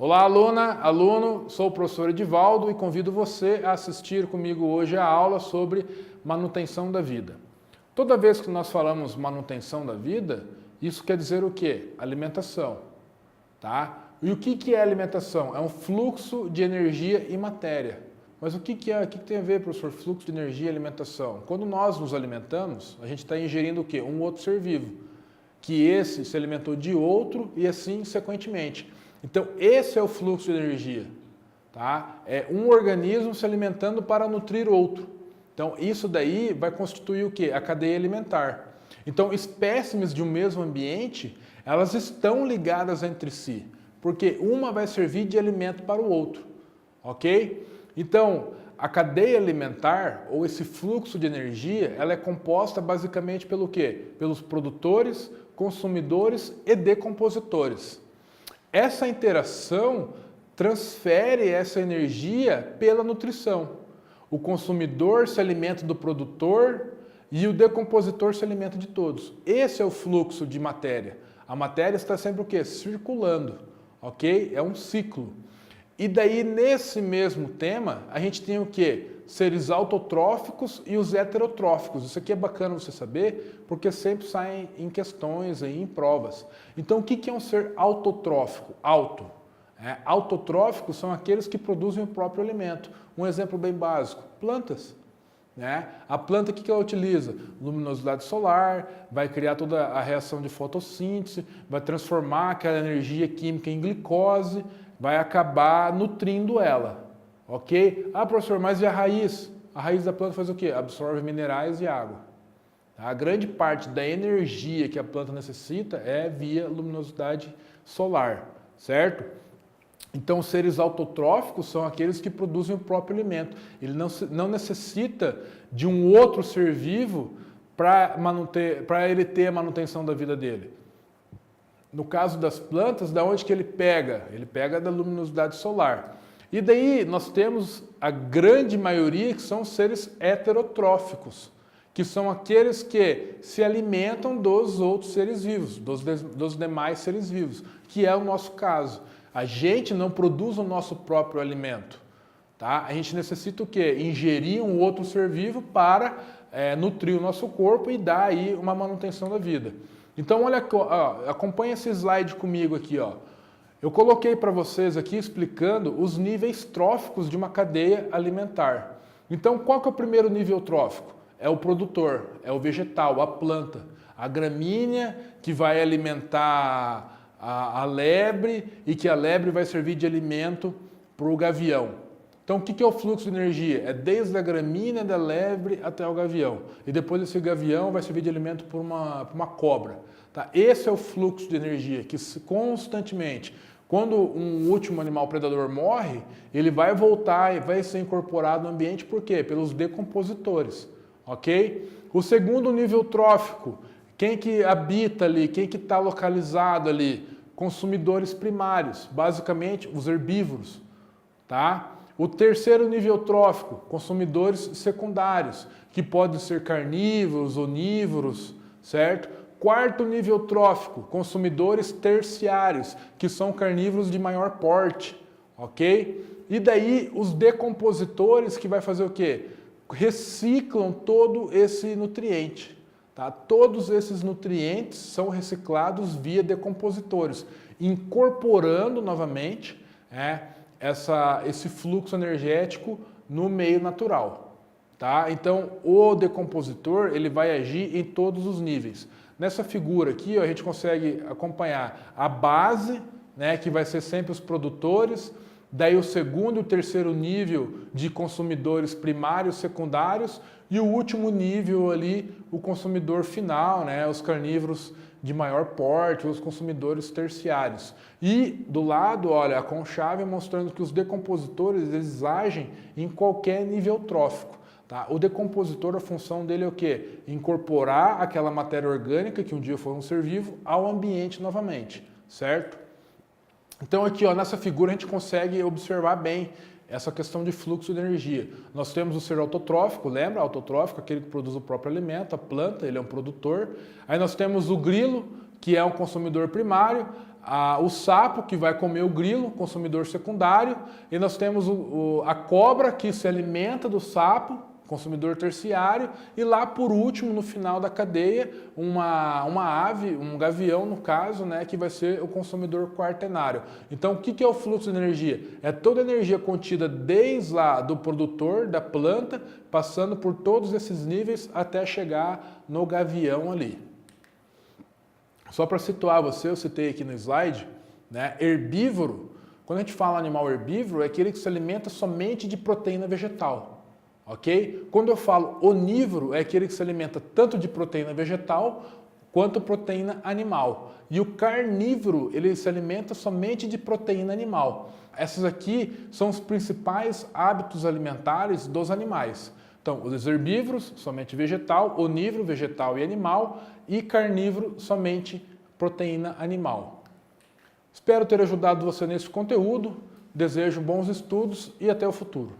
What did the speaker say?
Olá, aluna, aluno, sou o professor Edivaldo e convido você a assistir comigo hoje a aula sobre manutenção da vida. Toda vez que nós falamos manutenção da vida, isso quer dizer o quê? Alimentação, tá? E o que é alimentação? É um fluxo de energia e matéria. Mas o que tem a ver, professor, fluxo de energia e alimentação? Quando nós nos alimentamos, a gente está ingerindo o quê? Um outro ser vivo, que esse se alimentou de outro e assim sequentemente. Então, esse é o fluxo de energia, tá? É um organismo se alimentando para nutrir outro. Então, isso daí vai constituir o quê? A cadeia alimentar. Então, espécimes de um mesmo ambiente, elas estão ligadas entre si, porque uma vai servir de alimento para o outro, ok? Então, a cadeia alimentar, ou esse fluxo de energia, ela é composta basicamente pelo quê? Pelos produtores, consumidores e decompositores. Essa interação transfere essa energia pela nutrição. O consumidor se alimenta do produtor e o decompositor se alimenta de todos. Esse é o fluxo de matéria. A matéria está sempre o quê? Circulando, ok? É um ciclo. E daí, nesse mesmo tema, a gente tem o quê? Seres autotróficos e os heterotróficos. Isso aqui é bacana você saber, porque sempre saem em questões, aí, em provas. Então, o que é um ser autotrófico? Autotróficos são aqueles que produzem o próprio alimento. Um exemplo bem básico, plantas. A planta, o que ela utiliza? Luminosidade solar, vai criar toda a reação de fotossíntese, vai transformar aquela energia química em glicose, vai acabar nutrindo ela, ok? Ah, professor, mas e a raiz? A raiz da planta faz o quê? Absorve minerais e água. A grande parte da energia que a planta necessita é via luminosidade solar, certo? Então, os seres autotróficos são aqueles que produzem o próprio alimento. Ele não necessita de um outro ser vivo para ele ter a manutenção da vida dele. No caso das plantas, da onde que ele pega? Ele pega da luminosidade solar. E daí nós temos a grande maioria que são seres heterotróficos, que são aqueles que se alimentam dos outros seres vivos, dos demais seres vivos, que é o nosso caso. A gente não produz o nosso próprio alimento, tá? A gente necessita o quê? Ingerir um outro ser vivo para nutrir o nosso corpo e dar aí uma manutenção da vida. Então, olha, acompanha esse slide comigo aqui, ó. Eu coloquei para vocês aqui explicando os níveis tróficos de uma cadeia alimentar. Então, qual que é o primeiro nível trófico? É o produtor, é o vegetal, a planta. A gramínea que vai alimentar a lebre e que a lebre vai servir de alimento para o gavião. Então, o que é o fluxo de energia? É desde a gramínea da lebre até o gavião. E depois esse gavião vai servir de alimento para uma cobra. Tá? Esse é o fluxo de energia que constantemente, quando um último animal predador morre, ele vai voltar e vai ser incorporado no ambiente. Por quê? Pelos decompositores. Ok? O segundo nível trófico, quem que habita ali, quem que está localizado ali? Consumidores primários, basicamente os herbívoros. Tá? O terceiro nível trófico, consumidores secundários, que podem ser carnívoros, onívoros, certo? Quarto nível trófico, consumidores terciários, que são carnívoros de maior porte, ok? E daí os decompositores que vai fazer o quê? Reciclam todo esse nutriente, tá? Todos esses nutrientes são reciclados via decompositores, incorporando novamente, esse fluxo energético no meio natural, tá? Então, o decompositor, ele vai agir em todos os níveis. Nessa figura aqui, ó, a gente consegue acompanhar a base, que vai ser sempre os produtores, daí o segundo e o terceiro nível de consumidores primários, secundários, e o último nível ali, o consumidor final, os carnívoros de maior porte, os consumidores terciários. E do lado, olha, a conchave mostrando que os decompositores, eles agem em qualquer nível trófico. Tá? O decompositor, a função dele é o quê? Incorporar aquela matéria orgânica, que um dia foi um ser vivo, ao ambiente novamente, certo? Então aqui, ó, nessa figura a gente consegue observar bem essa questão de fluxo de energia. Nós temos o ser autotrófico, lembra? Autotrófico, aquele que produz o próprio alimento, a planta, ele é um produtor. Aí nós temos o grilo, que é um consumidor primário, o sapo, que vai comer o grilo, consumidor secundário, e nós temos a cobra, que se alimenta do sapo, consumidor terciário, e lá por último, no final da cadeia, uma ave, um gavião no caso, né, que vai ser o consumidor quaternário. Então o que é o fluxo de energia? É toda a energia contida desde lá do produtor, da planta, passando por todos esses níveis até chegar no gavião ali. Só para situar você, eu citei aqui no slide, né, herbívoro, quando a gente fala animal herbívoro, é aquele que se alimenta somente de proteína vegetal, ok? Quando eu falo onívoro, é aquele que se alimenta tanto de proteína vegetal quanto proteína animal. E o carnívoro, ele se alimenta somente de proteína animal. Essas aqui são os principais hábitos alimentares dos animais. Então, os herbívoros, somente vegetal, onívoro, vegetal e animal, e carnívoro, somente proteína animal. Espero ter ajudado você nesse conteúdo, desejo bons estudos e até o futuro.